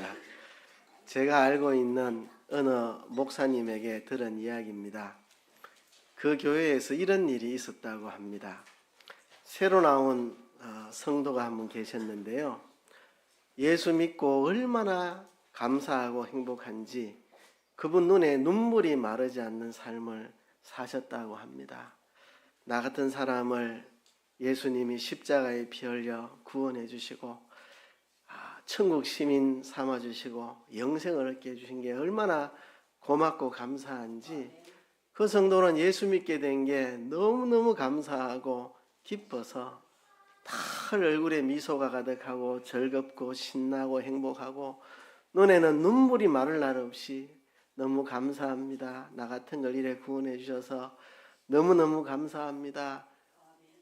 반갑습니다. 제가 알고 있는 어느 목사님에게 들은 이야기입니다. 그 교회에서 이런 일이 있었다고 합니다. 새로 나온 성도가 한 분 계셨는데요. 예수 믿고 얼마나 감사하고 행복한지 그분 눈에 눈물이 마르지 않는 삶을 사셨다고 합니다. 나 같은 사람을 예수님이 십자가에 피 흘려 구원해 주시고 천국 시민 삼아 주시고 영생을 얻게 해주신 게 얼마나 고맙고 감사한지 그 성도는 예수 믿게 된 게 너무너무 감사하고 기뻐서 다 얼굴에 미소가 가득하고 즐겁고 신나고 행복하고 눈에는 눈물이 마를 날 없이 너무 감사합니다. 나 같은 걸 이래 구원해 주셔서 너무너무 감사합니다.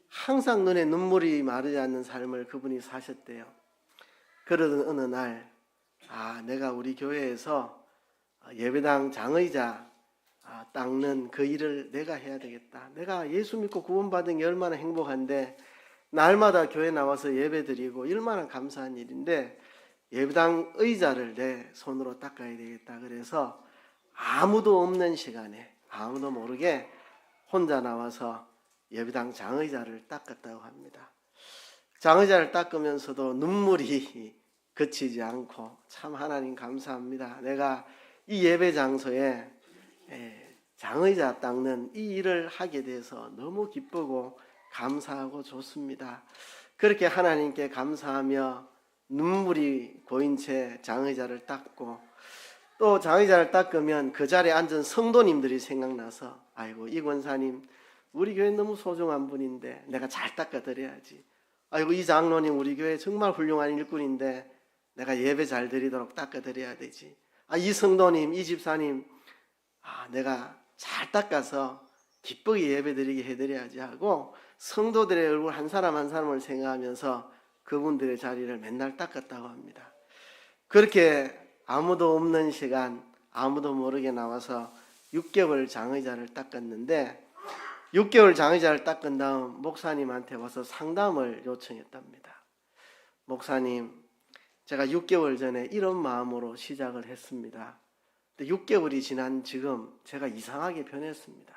항상 눈에 눈물이 마르지 않는 삶을 그분이 사셨대요. 그러던 어느 날 내가 우리 교회에서 예배당 장의자 닦는 그 일을 내가 해야 되겠다. 내가 예수 믿고 구원받은 게 얼마나 행복한데 날마다 교회 나와서 예배드리고 얼마나 감사한 일인데 예배당 의자를 내 손으로 닦아야 되겠다. 그래서 아무도 없는 시간에 아무도 모르게 혼자 나와서 예배당 장의자를 닦았다고 합니다. 장의자를 닦으면서도 눈물이 그치지 않고 참 하나님 감사합니다. 내가 이 예배 장소에 장의자 닦는 이 일을 하게 돼서 너무 기쁘고 감사하고 좋습니다. 그렇게 하나님께 감사하며 눈물이 고인 채 장의자를 닦고 또 장의자를 닦으면 그 자리에 앉은 성도님들이 생각나서 아이고 이 권사님 우리 교회 너무 소중한 분인데 내가 잘 닦아드려야지. 아이고 이 장로님 우리 교회 정말 훌륭한 일꾼인데 내가 예배 잘 드리도록 닦아드려야 되지. 이 성도님 이 집사님 내가 잘 닦아서 기쁘게 예배 드리게 해드려야지 하고 성도들의 얼굴 한 사람 한 사람을 생각하면서 그분들의 자리를 맨날 닦았다고 합니다. 그렇게 아무도 없는 시간 아무도 모르게 나와서 6개월 장의자를 닦았는데 6개월 장의자를 닦은 다음 목사님한테 와서 상담을 요청했답니다. 목사님, 제가 6개월 전에 이런 마음으로 시작을 했습니다. 근데 6개월이 지난 지금 제가 이상하게 변했습니다.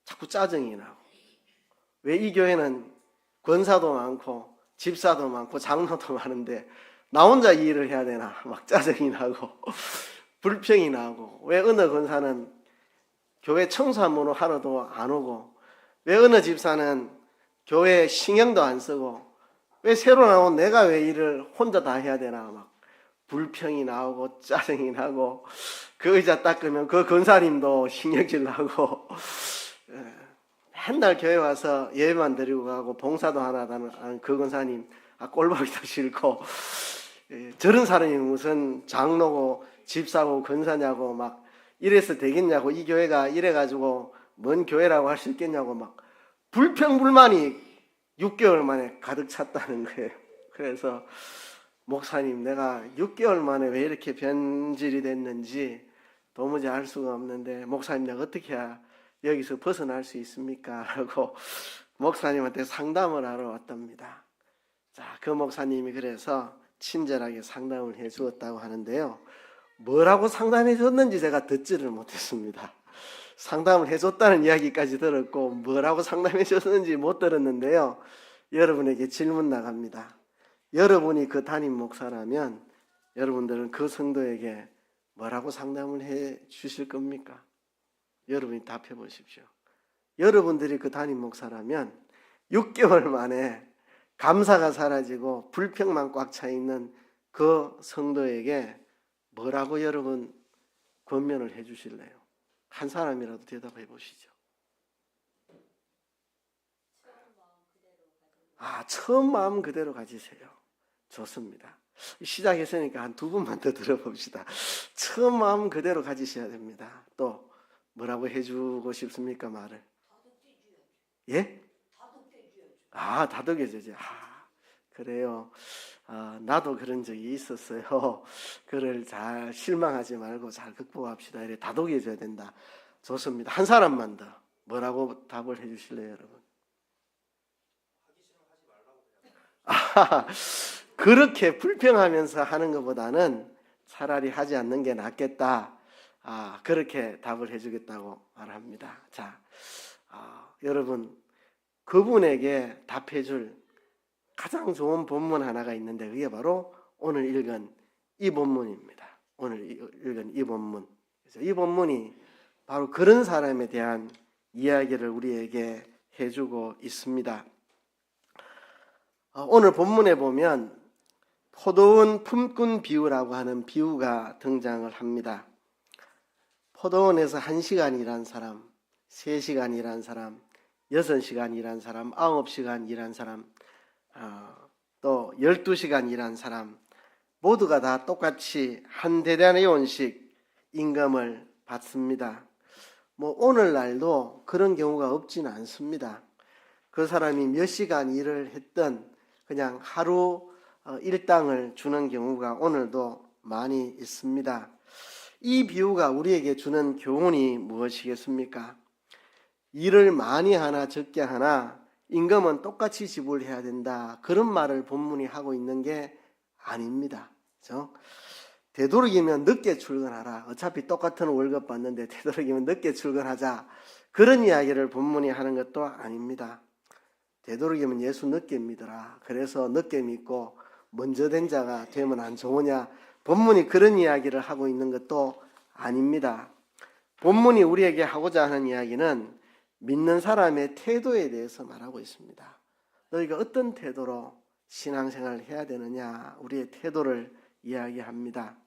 자꾸 짜증이 나고 왜 이 교회는 권사도 많고 집사도 많고 장로도 많은데 나 혼자 이 일을 해야 되나 막 짜증이 나고 불평이 나고 왜 어느 권사는 교회 청소하면 하러도 안 오고 왜 어느 집사는 교회 신경도 안 쓰고 왜 새로 나온 내가 왜 일을 혼자 다 해야 되나 막 불평이 나오고 짜증이 나고 그 의자 닦으면 그 권사님도 신경질 나고 맨날 교회 와서 예배만 드리고 가고 봉사도 하나 하는 그 권사님 꼴보기도 싫고 저런 사람이 무슨 장로고 집사고 권사냐고 막 이래서 되겠냐고 이 교회가 이래가지고 뭔 교회라고 할 수 있겠냐고 막 불평불만이 6개월 만에 가득 찼다는 거예요. 그래서 목사님 내가 6개월 만에 왜 이렇게 변질이 됐는지 도무지 알 수가 없는데 목사님 내가 어떻게 해야 여기서 벗어날 수 있습니까? 라고 목사님한테 상담을 하러 왔답니다. 자, 그 목사님이 그래서 친절하게 상담을 해 주었다고 하는데요. 뭐라고 상담해 줬는지 제가 듣지를 못했습니다. 상담을 해줬다는 이야기까지 들었고 뭐라고 상담해 줬는지 못 들었는데요. 여러분에게 질문 나갑니다. 여러분이 그 담임 목사라면 여러분들은 그 성도에게 뭐라고 상담을 해 주실 겁니까? 여러분이 답해 보십시오. 여러분들이 그 담임 목사라면 6개월 만에 감사가 사라지고 불평만 꽉 차 있는 그 성도에게 뭐라고 여러분 권면을 해 주실래요? 한 사람이라도 대답해 보시죠. 처음 마음 그대로 가지세요. 좋습니다. 시작했으니까 한 2분만 더 들어봅시다. 처음 마음 그대로 가지셔야 됩니다. 또 뭐라고 해주고 싶습니까? 말을. 예? 다독여줘야죠. 그래요. 나도 그런 적이 있었어요. 그를 잘 실망하지 말고 잘 극복합시다. 이래 다독여줘야 된다. 좋습니다. 한 사람만 더 뭐라고 답을 해주실래요, 여러분? 그렇게 불평하면서 하는 것보다는 차라리 하지 않는 게 낫겠다. 그렇게 답을 해주겠다고 말합니다. 자, 여러분, 그분에게 답해줄 가장 좋은 본문 하나가 있는데 그게 바로 오늘 읽은 이 본문입니다. 오늘 읽은 이 본문. 그래서 이 본문이 바로 그런 사람에 대한 이야기를 우리에게 해주고 있습니다. 오늘 본문에 보면 포도원 품꾼 비유라고 하는 비유가 등장을 합니다. 포도원에서 1시간 일한 사람, 3시간 일한 사람, 6시간 일한 사람, 9시간 일한 사람, 또 12시간 일한 사람 모두가 다 똑같이 한 대단의 원씩 임금을 받습니다. 오늘날도 그런 경우가 없지는 않습니다. 그 사람이 몇 시간 일을 했든 그냥 하루 일당을 주는 경우가 오늘도 많이 있습니다. 이 비유가 우리에게 주는 교훈이 무엇이겠습니까? 일을 많이 하나 적게 하나 임금은 똑같이 지불해야 된다. 그런 말을 본문이 하고 있는 게 아닙니다. 그렇죠? 되도록이면 늦게 출근하라. 어차피 똑같은 월급 받는데 되도록이면 늦게 출근하자. 그런 이야기를 본문이 하는 것도 아닙니다. 되도록이면 예수 늦게 믿어라. 그래서 늦게 믿고 먼저 된 자가 되면 안 좋으냐. 본문이 그런 이야기를 하고 있는 것도 아닙니다. 본문이 우리에게 하고자 하는 이야기는 믿는 사람의 태도에 대해서 말하고 있습니다. 너희가 어떤 태도로 신앙생활을 해야 되느냐. 우리의 태도를 이야기합니다.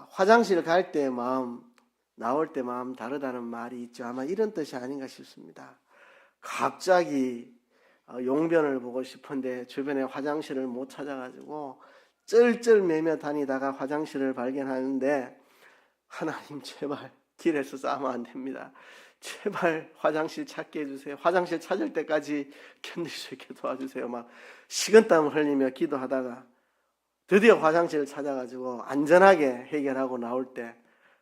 화장실 갈 때 마음, 나올 때 마음 다르다는 말이 있죠. 아마 이런 뜻이 아닌가 싶습니다. 갑자기 용변을 보고 싶은데 주변에 화장실을 못 찾아가지고 쩔쩔매며 다니다가 화장실을 발견하는데 하나님 제발 길에서 싸면 안 됩니다. 제발 화장실 찾게 해주세요. 화장실 찾을 때까지 견딜 수 있게 도와주세요. 막 식은땀을 흘리며 기도하다가 드디어 화장실을 찾아가지고 안전하게 해결하고 나올 때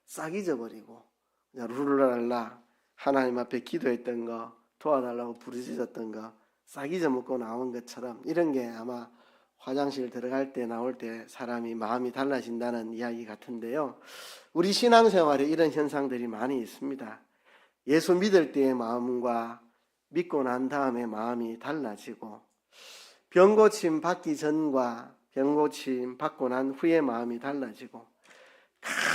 싹 잊어버리고 그냥 룰랄라 하나님 앞에 기도했던 거 도와달라고 부르짖었던 거 싹 잊어먹고 나온 것처럼 이런 게 아마 화장실 들어갈 때 나올 때 사람이 마음이 달라진다는 이야기 같은데요. 우리 신앙생활에 이런 현상들이 많이 있습니다. 예수 믿을 때의 마음과 믿고 난 다음에 마음이 달라지고 병고침 받기 전과 병고침 받고 난 후에 마음이 달라지고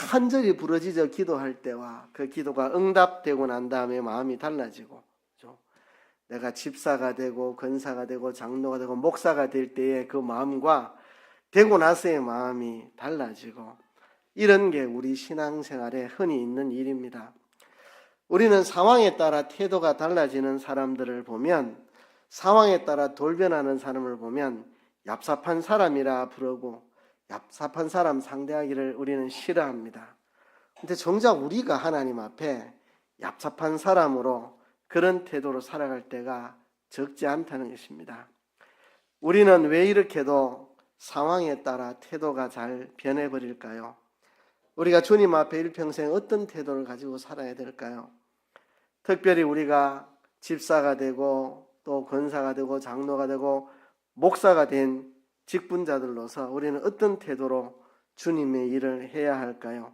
간절히 부르짖어 기도할 때와 그 기도가 응답되고 난 다음에 마음이 달라지고 내가 집사가 되고 권사가 되고 장로가 되고 목사가 될 때의 그 마음과 되고 나서의 마음이 달라지고 이런 게 우리 신앙생활에 흔히 있는 일입니다. 우리는 상황에 따라 태도가 달라지는 사람들을 보면 상황에 따라 돌변하는 사람을 보면 얍삽한 사람이라 부르고 얍삽한 사람 상대하기를 우리는 싫어합니다. 근데 정작 우리가 하나님 앞에 얍삽한 사람으로 그런 태도로 살아갈 때가 적지 않다는 것입니다. 우리는 왜 이렇게도 상황에 따라 태도가 잘 변해버릴까요? 우리가 주님 앞에 일평생 어떤 태도를 가지고 살아야 될까요? 특별히 우리가 집사가 되고 또 권사가 되고 장로가 되고 목사가 된 직분자들로서 우리는 어떤 태도로 주님의 일을 해야 할까요?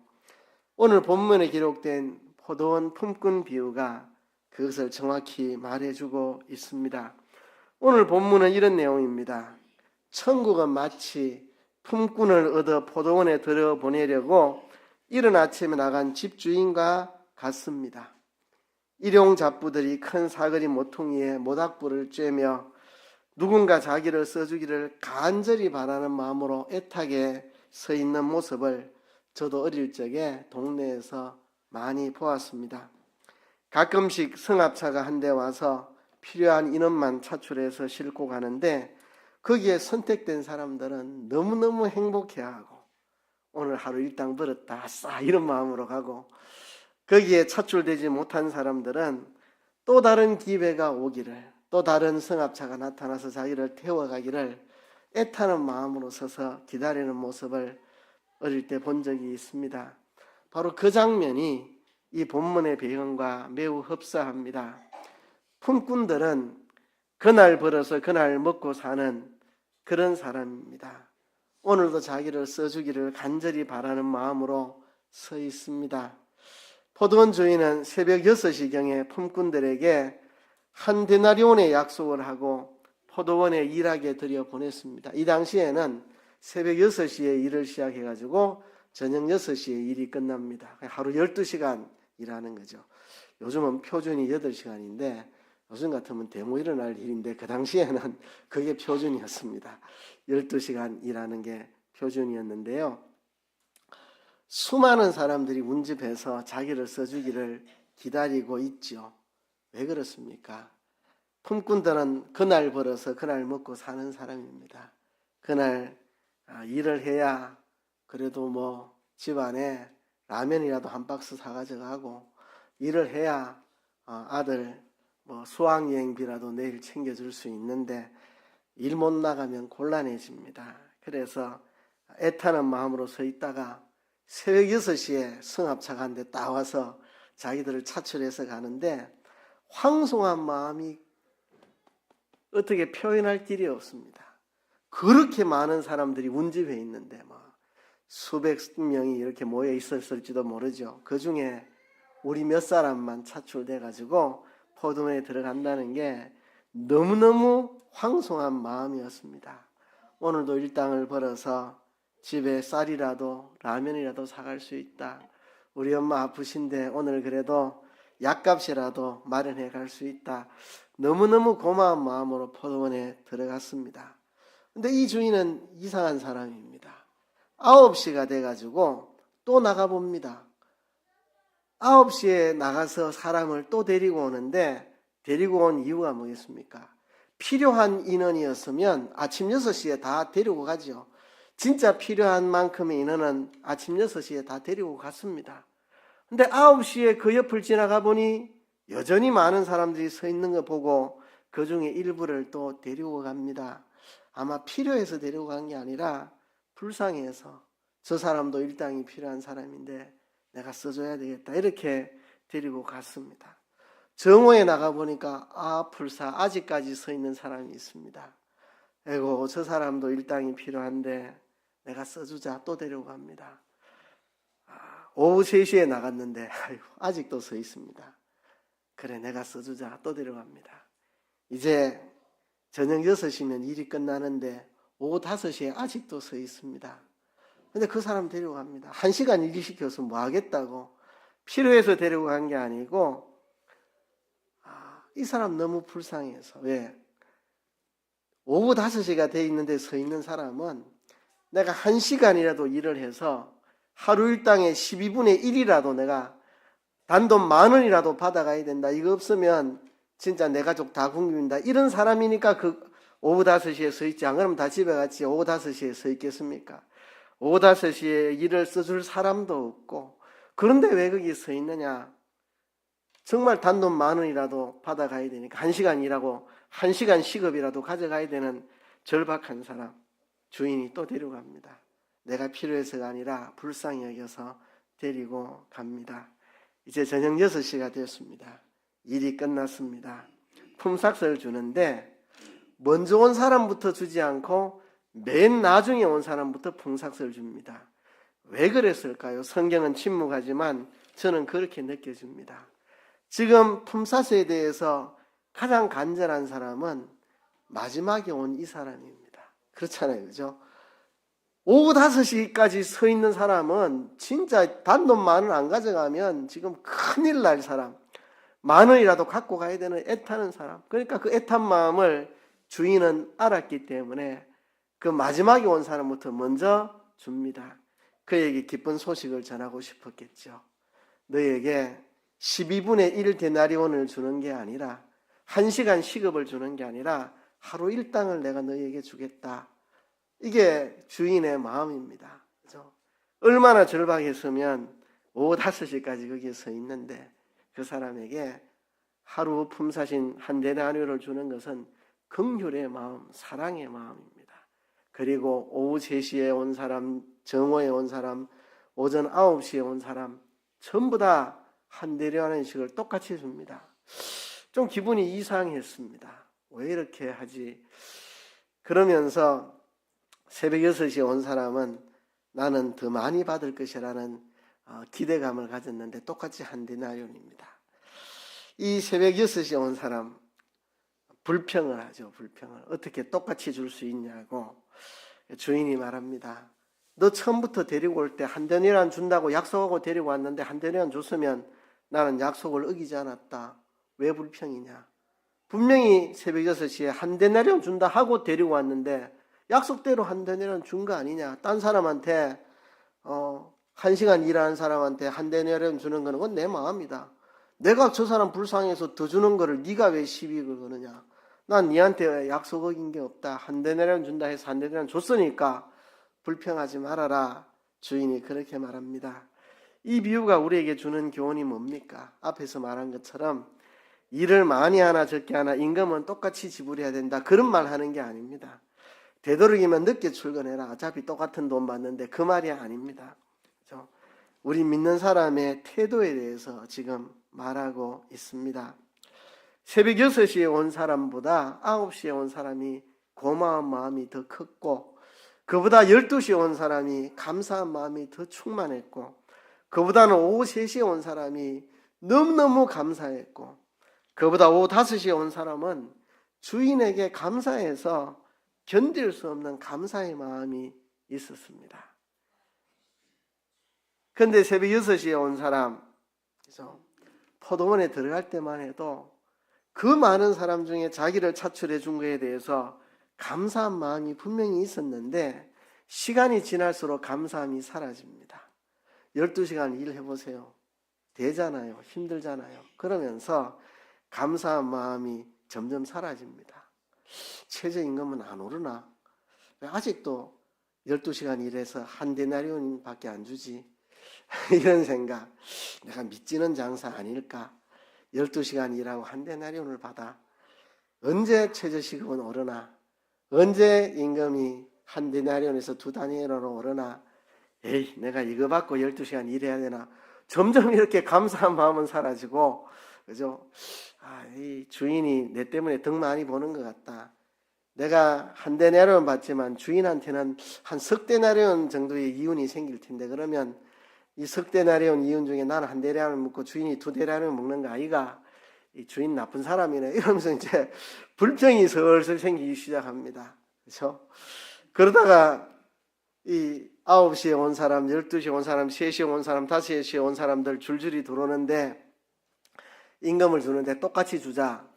오늘 본문에 기록된 포도원 품꾼 비유가 그것을 정확히 말해주고 있습니다. 오늘 본문은 이런 내용입니다. 천국은 마치 품꾼을 얻어 포도원에 들여보내려고 이른 아침에 나간 집주인과 같습니다. 일용잡부들이 큰 사거리 모퉁이에 모닥불을 쬐며 누군가 자기를 써주기를 간절히 바라는 마음으로 애타게 서 있는 모습을 저도 어릴 적에 동네에서 많이 보았습니다. 가끔씩 승합차가 한 대 와서 필요한 인원만 차출해서 싣고 가는데 거기에 선택된 사람들은 너무너무 행복해하고 오늘 하루 일당 벌었다 아싸 이런 마음으로 가고 거기에 차출되지 못한 사람들은 또 다른 기회가 오기를 또 다른 승합차가 나타나서 자기를 태워가기를 애타는 마음으로 서서 기다리는 모습을 어릴 때 본 적이 있습니다. 바로 그 장면이 이 본문의 배경과 매우 흡사합니다. 품꾼들은 그날 벌어서 그날 먹고 사는 그런 사람입니다. 오늘도 자기를 써주기를 간절히 바라는 마음으로 서 있습니다. 포도원 주인은 새벽 6시경에 품꾼들에게 한 데나리온의 약속을 하고 포도원에 일하게 들여보냈습니다. 이 당시에는 새벽 6시에 일을 시작해가지고 저녁 6시에 일이 끝납니다. 하루 12시간 일하는 거죠. 요즘은 표준이 8시간인데 요즘 같으면 데모 일어날 일인데 그 당시에는 그게 표준이었습니다. 12시간 일하는 게 표준이었는데요. 수많은 사람들이 운집해서 자기를 써주기를 기다리고 있죠. 왜 그렇습니까? 품꾼들은 그날 벌어서 그날 먹고 사는 사람입니다. 그날 일을 해야 그래도 뭐 집안에 라면이라도 한 박스 사가져 가고 일을 해야 아들 뭐 수학여행비라도 내일 챙겨줄 수 있는데 일 못 나가면 곤란해집니다. 그래서 애타는 마음으로 서 있다가 새벽 6시에 승합차가 한 대 딱 와서 자기들을 차출해서 가는데 황송한 마음이 어떻게 표현할 길이 없습니다. 그렇게 많은 사람들이 운집해 있는데 수백 명이 이렇게 모여 있었을지도 모르죠. 그 중에 우리 몇 사람만 차출돼 가지고 포도원에 들어간다는 게 너무너무 황송한 마음이었습니다. 오늘도 일당을 벌어서 집에 쌀이라도 라면이라도 사갈 수 있다. 우리 엄마 아프신데 오늘 그래도 약값이라도 마련해 갈 수 있다. 너무너무 고마운 마음으로 포도원에 들어갔습니다. 근데 이 주인은 이상한 사람입니다. 9시가 돼가지고 또 나가봅니다. 9시에 나가서 사람을 또 데리고 오는데 데리고 온 이유가 뭐겠습니까? 필요한 인원이었으면 아침 6시에 다 데리고 가죠. 진짜 필요한 만큼의 인원은 아침 6시에 다 데리고 갔습니다. 근데 9시에 그 옆을 지나가 보니 여전히 많은 사람들이 서 있는 거 보고 그 중에 일부를 또 데리고 갑니다. 아마 필요해서 데리고 간 게 아니라 불쌍해서 저 사람도 일당이 필요한 사람인데 내가 써줘야 되겠다 이렇게 데리고 갔습니다. 정오에 나가보니까 불사 아직까지 서 있는 사람이 있습니다. 에고 저 사람도 일당이 필요한데 내가 써주자 또 데리고 갑니다. 오후 3시에 나갔는데 아직도 서 있습니다. 그래 내가 써주자 또 데려갑니다. 이제 저녁 6시면 일이 끝나는데 오후 5시에 아직도 서 있습니다. 근데 그 사람 데리고 갑니다. 1시간 일 시켜서 뭐 하겠다고. 필요해서 데리고 간 게 아니고 이 사람 너무 불쌍해서. 왜? 오후 5시가 돼 있는데 서 있는 사람은 내가 1시간이라도 일을 해서 하루 일당의 12분의 1이라도 내가 단돈 10,000원이라도 받아가야 된다. 이거 없으면 진짜 내 가족 다 굶긴다. 이런 사람이니까 그 오후 5시에 서 있지. 안 그러면 다 집에 갔지. 오후 5시에 서 있겠습니까? 오후 5시에 일을 써줄 사람도 없고. 그런데 왜 거기 서 있느냐? 정말 단돈 10,000원이라도 받아가야 되니까 1시간 일하고 1시간 시급이라도 가져가야 되는 절박한 사람. 주인이 또 데려갑니다. 내가 필요해서가 아니라 불쌍히 여겨서 데리고 갑니다. 이제 저녁 6시가 됐습니다. 일이 끝났습니다. 품삯을 주는데 먼저 온 사람부터 주지 않고 맨 나중에 온 사람부터 품삯을 줍니다. 왜 그랬을까요? 성경은 침묵하지만 저는 그렇게 느껴집니다. 지금 품삯에 대해서 가장 간절한 사람은 마지막에 온 이 사람입니다. 그렇잖아요. 그죠? 오후 5시까지 서 있는 사람은 진짜 단돈 10,000원 안 가져가면 지금 큰일 날 사람. 10,000원이라도 갖고 가야 되는 애타는 사람. 그러니까 그 애탄 마음을 주인은 알았기 때문에 그 마지막에 온 사람부터 먼저 줍니다. 그에게 기쁜 소식을 전하고 싶었겠죠. 너에게 12분의 1 데나리온을 주는 게 아니라 1시간 시급을 주는 게 아니라 하루 일당을 내가 너에게 주겠다. 이게 주인의 마음입니다. 그죠? 얼마나 절박했으면 오후 5시까지 거기에 서 있는데 그 사람에게 하루 품삯인 한 데나리온을 주는 것은 긍휼의 마음, 사랑의 마음입니다. 그리고 오후 3시에 온 사람, 정오에 온 사람, 오전 9시에 온 사람 전부 다 한 데나리온씩을 똑같이 줍니다. 좀 기분이 이상했습니다. 왜 이렇게 하지? 그러면서 새벽 6시에 온 사람은 나는 더 많이 받을 것이라는 기대감을 가졌는데 똑같이 한 데나리온입니다. 이 새벽 6시에 온 사람 불평을 하죠. 불평을. 어떻게 똑같이 줄 수 있냐고 주인이 말합니다. 너 처음부터 데리고 올 때 한 데나리온 준다고 약속하고 데리고 왔는데 한 데나리온 줬으면 나는 약속을 어기지 않았다. 왜 불평이냐? 분명히 새벽 6시에 한 데나리온 준다 하고 데리고 왔는데 약속대로 한 데나리온 준 거 아니냐? 딴 사람한테 1시간 일하는 사람한테 한 데나리온 주는 거는 그건 내 마음이다. 내가 저 사람 불쌍해서 더 주는 거를 네가 왜 시비 걸느냐? 난 니한테 약속 어긴 게 없다. 한 데나리온 준다 해서 한 데나리온 줬으니까 불평하지 말아라. 주인이 그렇게 말합니다. 이 비유가 우리에게 주는 교훈이 뭡니까? 앞에서 말한 것처럼 일을 많이 하나 적게 하나 임금은 똑같이 지불해야 된다. 그런 말 하는 게 아닙니다. 되도록이면 늦게 출근해라. 어차피 똑같은 돈 받는데 그 말이 아닙니다. 그렇죠? 우리 믿는 사람의 태도에 대해서 지금 말하고 있습니다. 새벽 6시에 온 사람보다 9시에 온 사람이 고마운 마음이 더 컸고 그보다 12시에 온 사람이 감사한 마음이 더 충만했고 그보다는 오후 3시에 온 사람이 너무너무 감사했고 그보다 오후 5시에 온 사람은 주인에게 감사해서 견딜 수 없는 감사의 마음이 있었습니다. 그런데 새벽 6시에 온 사람, 그래서 포도원에 들어갈 때만 해도 그 많은 사람 중에 자기를 차출해 준 것에 대해서 감사한 마음이 분명히 있었는데 시간이 지날수록 감사함이 사라집니다. 12시간 일해보세요. 되잖아요. 힘들잖아요. 그러면서 감사한 마음이 점점 사라집니다. 최저임금은 안 오르나? 왜 아직도 12시간 일해서 한 데나리온밖에 안 주지? 이런 생각. 내가 믿지는 장사 아닐까? 12시간 일하고 한 데나리온을 받아. 언제 최저시급은 오르나? 언제 임금이 한 데나리온에서 두 데나리온으로 오르나? 에이, 내가 이거 받고 12시간 일해야 되나? 점점 이렇게 감사한 마음은 사라지고, 그죠? 이 주인이 내 때문에 덕 많이 보는 것 같다. 내가 한 데나리온 받지만 주인한테는 한 석 데나리온 정도의 이윤이 생길 텐데, 그러면 이 석 데나리온 이윤 중에 나는 한 데나리온 먹고 주인이 두 데나리온 먹는 거 아이가? 이 주인 나쁜 사람이네. 이러면서 이제 불평이 슬슬 생기기 시작합니다. 그렇죠? 그러다가 이 9시에 온 사람, 12시에 온 사람, 3시에 온 사람, 5시에 온 사람들 줄줄이 들어오는데 임금을 주는데 똑같이 주자.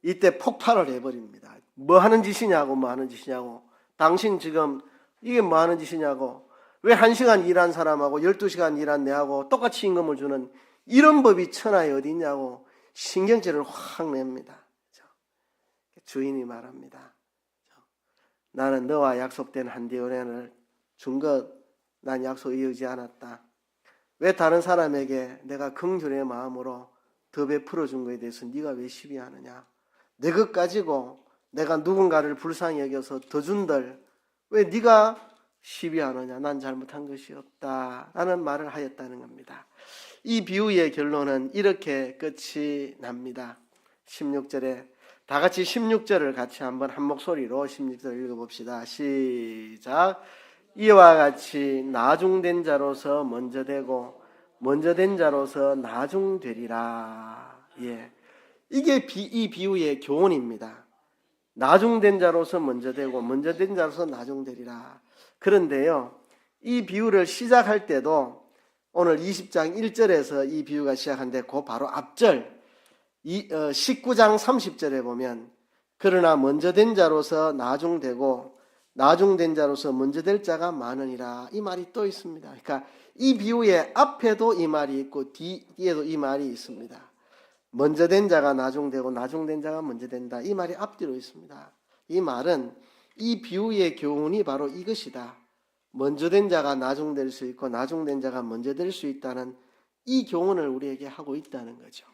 이때 폭발을 해버립니다. 뭐 하는 짓이냐고, 뭐 하는 짓이냐고. 당신 지금 이게 뭐 하는 짓이냐고. 왜 1시간 일한 사람하고 12시간 일한 내하고 똑같이 임금을 주는 이런 법이 천하에 어디 있냐고 신경질을 확 냅니다. 주인이 말합니다. 나는 너와 약속된 한 데나리온을 준 것, 난 약속 이어지지 않았다. 왜 다른 사람에게 내가 긍휼의 마음으로 더 베풀어 준 것에 대해서 네가 왜 시비하느냐? 내 것 가지고 내가 누군가를 불쌍히 여겨서 더 준들 왜 네가 시비하느냐? 난 잘못한 것이 없다. 라는 말을 하였다는 겁니다. 이 비유의 결론은 이렇게 끝이 납니다. 16절에 다 같이 16절을 같이 한번 한 목소리로 16절 읽어봅시다. 시작. 이와 같이 나중된 자로서 먼저 되고 먼저 된 자로서 나중되리라. 예, 이게 이 비유의 교훈입니다. 나중된 자로서 먼저 되고 먼저 된 자로서 나중되리라. 그런데요, 이 비유를 시작할 때도 오늘 20장 1절에서 이 비유가 시작한데 그 바로 앞절 19장 30절에 보면 그러나 먼저 된 자로서 나중되고 나중된 자로서 먼저 될 자가 많으니라, 이 말이 또 있습니다. 그러니까 이 비유의 앞에도 이 말이 있고 뒤에도 이 말이 있습니다. 먼저 된 자가 나중되고 나중된 자가 먼저 된다, 이 말이 앞뒤로 있습니다. 이 말은 이 비유의 교훈이 바로 이것이다. 먼저 된 자가 나중될 수 있고 나중된 자가 먼저 될 수 있다는 이 교훈을 우리에게 하고 있다는 거죠.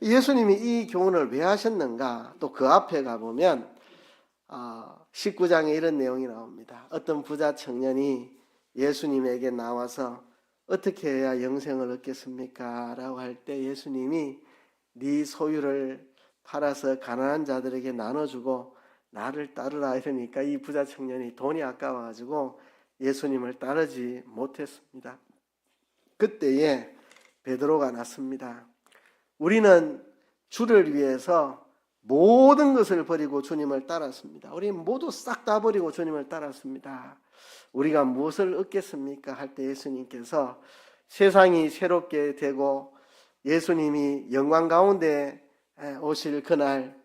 예수님이 이 교훈을 왜 하셨는가? 또 그 앞에 가보면 19장에 이런 내용이 나옵니다. 어떤 부자 청년이 예수님에게 나와서 어떻게 해야 영생을 얻겠습니까? 라고 할 때 예수님이 네 소유를 팔아서 가난한 자들에게 나눠주고 나를 따르라 이러니까 이 부자 청년이 돈이 아까워가지고 예수님을 따르지 못했습니다. 그때에 베드로가 났습니다. 우리는 주를 위해서 모든 것을 버리고 주님을 따랐습니다. 우리 모두 싹 다 버리고 주님을 따랐습니다. 우리가 무엇을 얻겠습니까? 할 때 예수님께서 세상이 새롭게 되고 예수님이 영광 가운데 오실 그날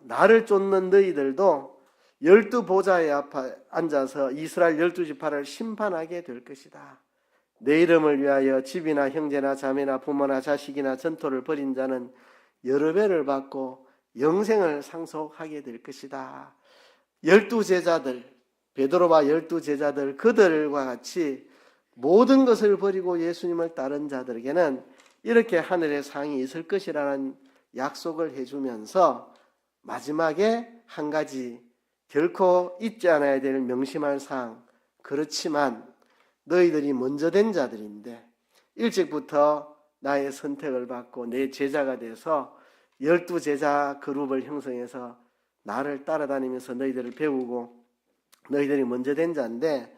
나를 쫓는 너희들도 12보좌에 앞에 앉아서 이스라엘 12지파를 심판하게 될 것이다. 내 이름을 위하여 집이나 형제나 자매나 부모나 자식이나 전토를 벌인 자는 여러 배를 받고 영생을 상속하게 될 것이다. 12제자들, 베드로와 12제자들 그들과 같이 모든 것을 버리고 예수님을 따른 자들에게는 이렇게 하늘의 상이 있을 것이라는 약속을 해주면서 마지막에 한 가지 결코 잊지 않아야 될 명심할 사항, 그렇지만 너희들이 먼저 된 자들인데 일찍부터 나의 선택을 받고 내 제자가 돼서 12제자 그룹을 형성해서 나를 따라다니면서 너희들을 배우고 너희들이 먼저 된 자인데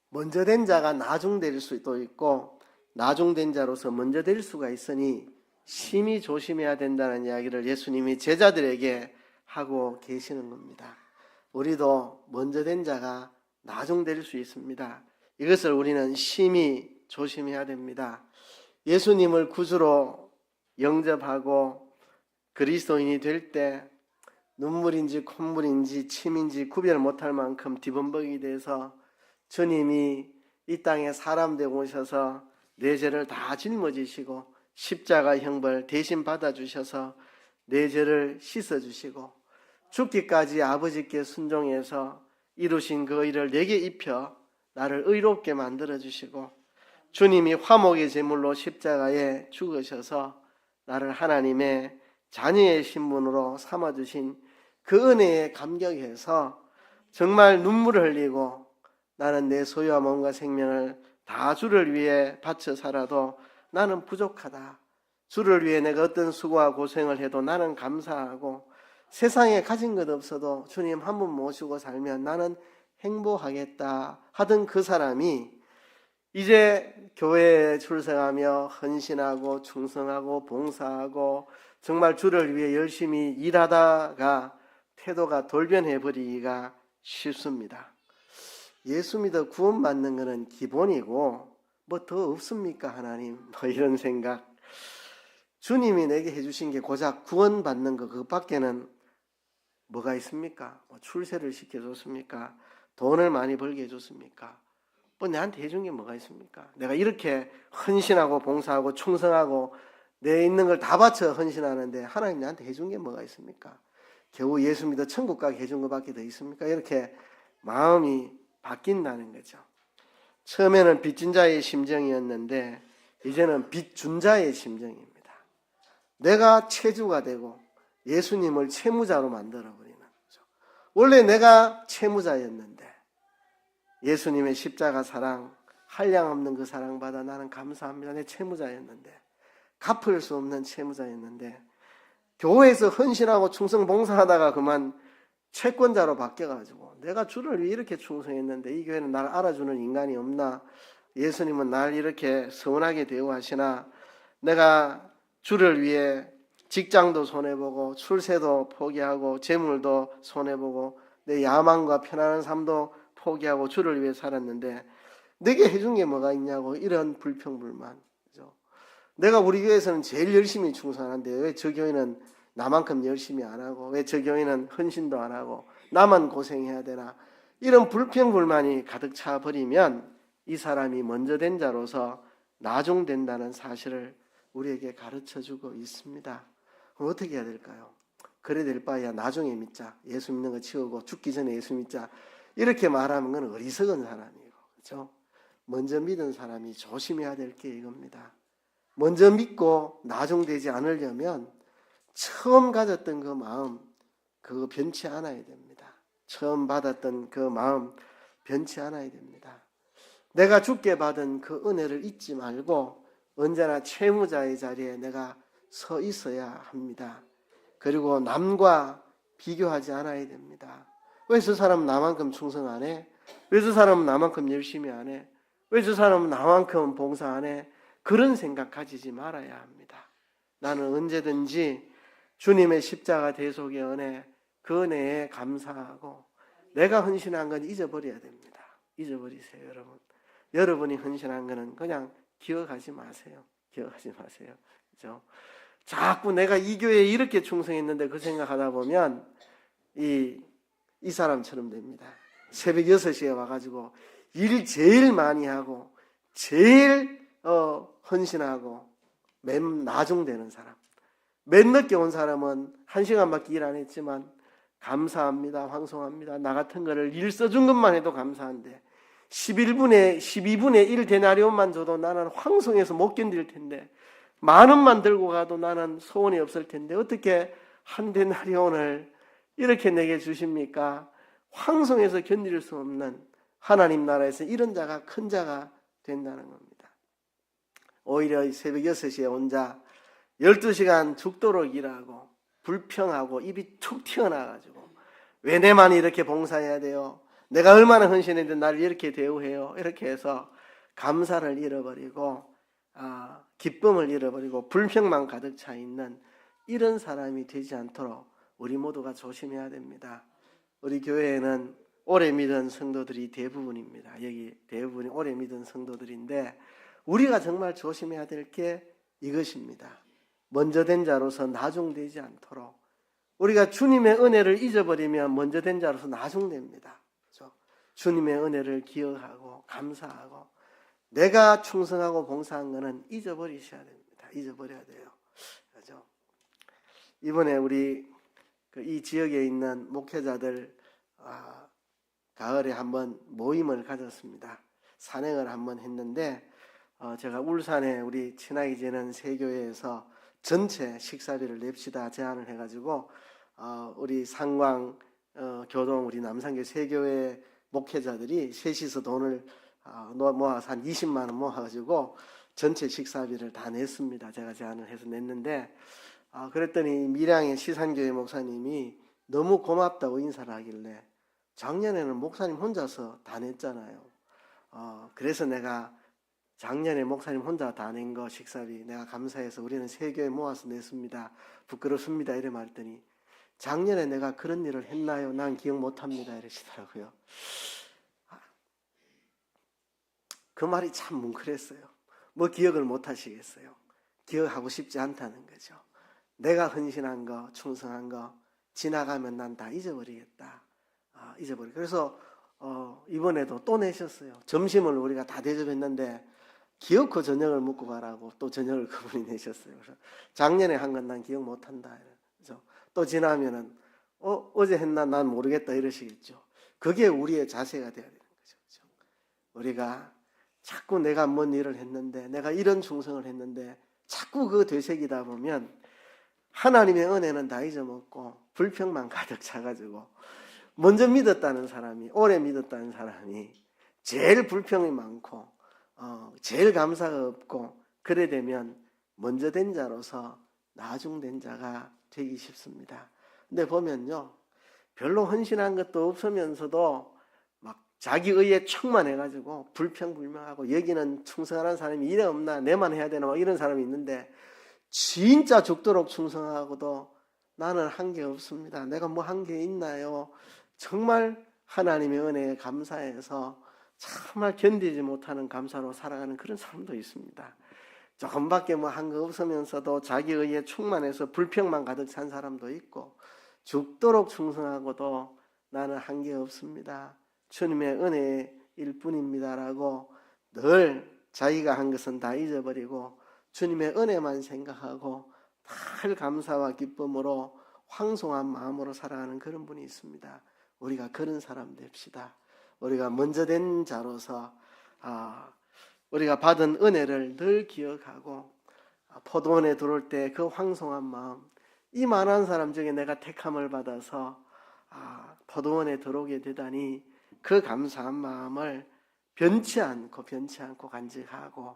먼저 된 자가 나중될 수도 있고 나중된 자로서 먼저 될 수가 있으니 심히 조심해야 된다는 이야기를 예수님이 제자들에게 하고 계시는 겁니다. 우리도 먼저 된 자가 나중될 수 있습니다. 이것을 우리는 심히 조심해야 됩니다. 예수님을 구주로 영접하고 그리스도인이 될 때 눈물인지 콧물인지 침인지 구별 못할 만큼 뒤범벅이 돼서 주님이 이 땅에 사람 되고 오셔서 내 죄를 다 짊어지시고 십자가 형벌 대신 받아주셔서 내 죄를 씻어주시고 죽기까지 아버지께 순종해서 이루신 그 의를 내게 입혀 나를 의롭게 만들어주시고 주님이 화목의 제물로 십자가에 죽으셔서 나를 하나님의 자녀의 신분으로 삼아주신 그 은혜에 감격해서 정말 눈물을 흘리고 나는 내 소유와 몸과 생명을 다 주를 위해 바쳐 살아도 나는 부족하다. 주를 위해 내가 어떤 수고와 고생을 해도 나는 감사하고 세상에 가진 것 없어도 주님 한 분 모시고 살면 나는 행복하겠다 하던 그 사람이 이제 교회에 출석하며 헌신하고 충성하고 봉사하고 정말 주를 위해 열심히 일하다가 태도가 돌변해버리기가 쉽습니다. 예수 믿어 구원받는 것은 기본이고 뭐 더 없습니까 하나님? 뭐 이런 생각. 주님이 내게 해주신 게 고작 구원받는 것 그것밖에는 뭐가 있습니까? 뭐 출세를 시켜줬습니까? 돈을 많이 벌게 해줬습니까? 뭐 내한테 해준 게 뭐가 있습니까? 내가 이렇게 헌신하고 봉사하고 충성하고 내 있는 걸 다 바쳐 헌신하는데 하나님 나한테 해준 게 뭐가 있습니까? 겨우 예수 믿어 천국 가게 해준 것밖에 더 있습니까? 이렇게 마음이 바뀐다는 거죠. 처음에는 빚진 자의 심정이었는데 이제는 빚 준 자의 심정입니다. 내가 채주가 되고 예수님을 채무자로 만들어버리는 거죠. 원래 내가 채무자였는데 예수님의 십자가 사랑, 한량없는 그 사랑받아 나는 감사합니다. 내 채무자였는데 갚을 수 없는 채무자였는데 교회에서 헌신하고 충성 봉사하다가 그만 채권자로 바뀌어가지고 내가 주를 위해 이렇게 충성했는데 이 교회는 날 알아주는 인간이 없나? 예수님은 날 이렇게 서운하게 대우하시나? 내가 주를 위해 직장도 손해보고 출세도 포기하고 재물도 손해보고 내 야망과 편안한 삶도 포기하고 주를 위해 살았는데 내게 해준 게 뭐가 있냐고 이런 불평불만. 그죠? 내가 우리 교회에서는 제일 열심히 충성하는데 왜 저 교회는 나만큼 열심히 안 하고 왜 저 교회는 헌신도 안 하고 나만 고생해야 되나 이런 불평불만이 가득 차 버리면 이 사람이 먼저 된 자로서 나중된다는 사실을 우리에게 가르쳐주고 있습니다. 그럼 어떻게 해야 될까요? 그래 될 바에야 나중에 믿자. 예수 믿는 거 치우고 죽기 전에 예수 믿자. 이렇게 말하는 건 어리석은 사람이고, 그렇죠? 먼저 믿은 사람이 조심해야 될 게 이겁니다. 먼저 믿고 나중되지 않으려면 처음 가졌던 그 마음, 그거 변치 않아야 됩니다. 처음 받았던 그 마음 변치 않아야 됩니다. 내가 주께 받은 그 은혜를 잊지 말고 언제나 채무자의 자리에 내가 서 있어야 합니다. 그리고 남과 비교하지 않아야 됩니다. 왜 저 사람은 나만큼 충성 안 해? 왜 저 사람은 나만큼 열심히 안 해? 왜 저 사람은 나만큼 봉사 안 해? 그런 생각 가지지 말아야 합니다. 나는 언제든지 주님의 십자가 대속의 은혜, 그 은혜에 감사하고 내가 헌신한 건 잊어버려야 됩니다. 잊어버리세요, 여러분. 여러분이 헌신한 거는 그냥 기억하지 마세요. 기억하지 마세요. 그죠? 자꾸 내가 이 교회에 이렇게 충성했는데 그 생각하다 보면 이 사람처럼 됩니다. 새벽 6시에 와가지고 일 제일 많이 하고 제일 헌신하고 맨 나중되는 사람. 맨 늦게 온 사람은 1시간밖에 일 안 했지만 감사합니다. 황송합니다. 나 같은 거를 일 써준 것만 해도 감사한데 12분의 1 데나리온만 줘도 나는 황송해서 못 견딜 텐데 10,000원만 들고 가도 나는 소원이 없을 텐데 어떻게 한 데나리온을 이렇게 내게 주십니까? 황송해서 견딜 수 없는 하나님 나라에서 이런 자가 큰 자가 된다는 겁니다. 오히려 새벽 6시에 온 자 12시간 죽도록 일하고 불평하고 입이 툭 튀어나와가지고 왜 내만 이렇게 봉사해야 돼요? 내가 얼마나 헌신했는데 나를 이렇게 대우해요? 이렇게 해서 감사를 잃어버리고 기쁨을 잃어버리고 불평만 가득 차 있는 이런 사람이 되지 않도록 우리 모두가 조심해야 됩니다. 우리 교회에는 오래 믿은 성도들이 대부분입니다. 여기 대부분이 오래 믿은 성도들인데 우리가 정말 조심해야 될 게 이것입니다. 먼저 된 자로서 나중되지 않도록 우리가 주님의 은혜를 잊어버리면 먼저 된 자로서 나중됩니다. 그렇죠? 주님의 은혜를 기억하고 감사하고 내가 충성하고 봉사한 것은 잊어버리셔야 됩니다. 잊어버려야 돼요. 그렇죠? 이번에 우리 이 지역에 있는 목회자들 가을에 한번 모임을 가졌습니다. 산행을 한번 했는데 제가 울산에 우리 친하게 지내는 새 교회에서 전체 식사비를 냅시다 제안을 해가지고 우리 상광 교동 우리 남산교 새 교회 목회자들이 셋이서 돈을 모아서 한 20만 원 모아가지고 전체 식사비를 다 냈습니다. 제가 제안을 해서 냈는데 그랬더니 밀양의 시산교회 목사님이 너무 고맙다고 인사를 하길래 작년에는 목사님 혼자서 다 냈잖아요. 그래서 내가 작년에 목사님 혼자 다 낸 거 식사비 내가 감사해서 우리는 새 교회 모아서 냈습니다. 부끄럽습니다. 이래 말했더니 작년에 내가 그런 일을 했나요? 난 기억 못합니다. 이러시더라고요. 그 말이 참 뭉클했어요. 뭐 기억을 못하시겠어요? 기억하고 싶지 않다는 거죠. 내가 헌신한 거, 충성한 거 지나가면 난 다 잊어버리겠다. 잊어버리고 그래서 이번에도 또 내셨어요. 점심을 우리가 다 대접했는데 기어코 저녁을 먹고 가라고 또 저녁을 그분이 내셨어요. 그래서 작년에 한 건 난 기억 못한다. 그래서 또 지나면은 어제 했나 난 모르겠다 이러시겠죠. 그게 우리의 자세가 되어야 되는 거죠. 그렇죠? 우리가 자꾸 내가 뭔 일을 했는데 내가 이런 충성을 했는데 자꾸 그 되새기다 보면 하나님의 은혜는 다 잊어먹고 불평만 가득 차가지고 먼저 믿었다는 사람이 오래 믿었다는 사람이 제일 불평이 많고 제일 감사가 없고 그래 되면 먼저 된 자로서 나중된 자가 되기 쉽습니다. 근데 보면요 별로 헌신한 것도 없으면서도 막 자기 의에 충만해가지고 불평불명하고 여기는 충성하는 사람이 이래 없나 내만 해야 되나 막 이런 사람이 있는데 진짜 죽도록 충성하고도 나는 한 게 없습니다. 내가 뭐 한 게 있나요? 정말 하나님의 은혜에 감사해서 정말 견디지 못하는 감사로 살아가는 그런 사람도 있습니다. 조금밖에 뭐 한 거 없으면서도 자기 의에 충만해서 불평만 가득 찬 사람도 있고 죽도록 충성하고도 나는 한 게 없습니다. 주님의 은혜일 뿐입니다라고 늘 자기가 한 것은 다 잊어버리고 주님의 은혜만 생각하고 늘 감사와 기쁨으로 황송한 마음으로 살아가는 그런 분이 있습니다. 우리가 그런 사람 됩시다. 우리가 먼저 된 자로서 우리가 받은 은혜를 늘 기억하고 포도원에 들어올 때 그 황송한 마음 이 많은 사람 중에 내가 택함을 받아서 포도원에 들어오게 되다니 그 감사한 마음을 변치 않고 간직하고,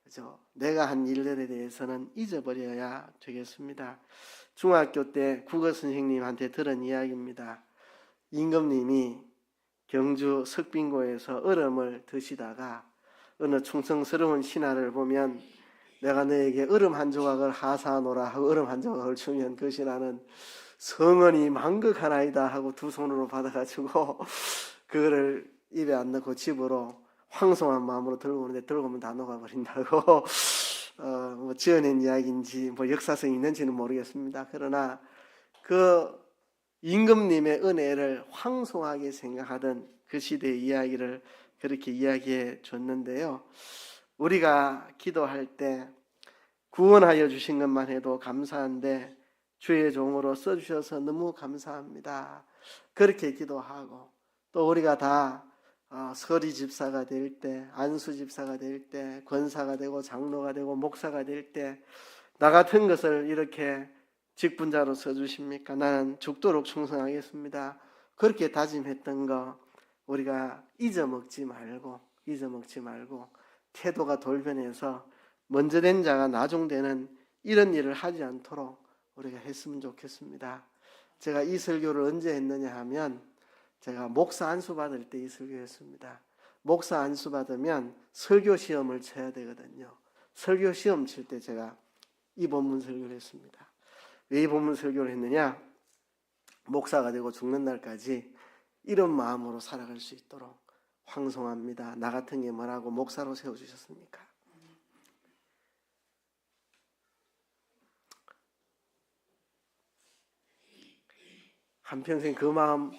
그죠? 내가 한 일들에 대해서는 잊어버려야 되겠습니다. 중학교 때 국어 선생님한테 들은 이야기입니다. 임금님이 경주 석빙고에서 얼음을 드시다가 어느 충성스러운 신하를 보면 내가 너에게 얼음 한 조각을 하사하노라 하고 얼음 한 조각을 주면 그 신하는 성은이 만극하나이다 하고 두 손으로 받아가지고 그거를 입에 안 넣고 집으로 황송한 마음으로 들고 오는데 들고 오면 다 녹아버린다고 뭐 지어낸 이야기인지 뭐 역사성이 있는지는 모르겠습니다. 그러나 그 임금님의 은혜를 황송하게 생각하던 그 시대의 이야기를 그렇게 이야기해 줬는데요. 우리가 기도할 때 구원하여 주신 것만 해도 감사한데 주의 종으로 써주셔서 너무 감사합니다. 그렇게 기도하고 또 우리가 다 서리 집사가 될 때, 안수 집사가 될 때, 권사가 되고 장로가 되고 목사가 될 때 나 같은 것을 이렇게 직분자로 써주십니까? 나는 죽도록 충성하겠습니다. 그렇게 다짐했던 거 우리가 잊어먹지 말고 태도가 돌변해서 먼저 된 자가 나중되는 이런 일을 하지 않도록 우리가 했으면 좋겠습니다. 제가 이 설교를 언제 했느냐 하면 제가 목사 안수 받을 때 이 설교했습니다. 목사 안수 받으면 설교 시험을 쳐야 되거든요. 설교 시험 칠 때 제가 이 본문 설교를 했습니다. 왜 이 본문 설교를 했느냐? 목사가 되고 죽는 날까지 이런 마음으로 살아갈 수 있도록 황송합니다. 나 같은 게 뭐라고 목사로 세워주셨습니까? 한평생 그 마음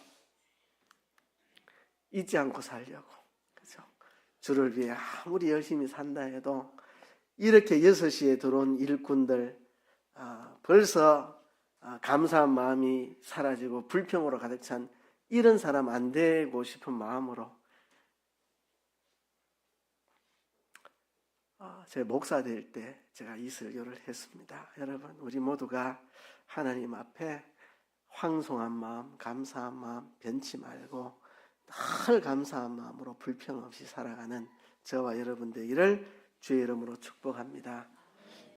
잊지 않고 살려고, 그죠? 주를 위해 아무리 열심히 산다 해도 이렇게 6시에 들어온 일꾼들 벌써 감사한 마음이 사라지고 불평으로 가득 찬 이런 사람 안 되고 싶은 마음으로 제 목사 될 때 제가 이 설교를 했습니다. 여러분, 우리 모두가 하나님 앞에 황송한 마음, 감사한 마음 변치 말고 늘 감사한 마음으로 불평 없이 살아가는 저와 여러분 되기를 주의 이름으로 축복합니다.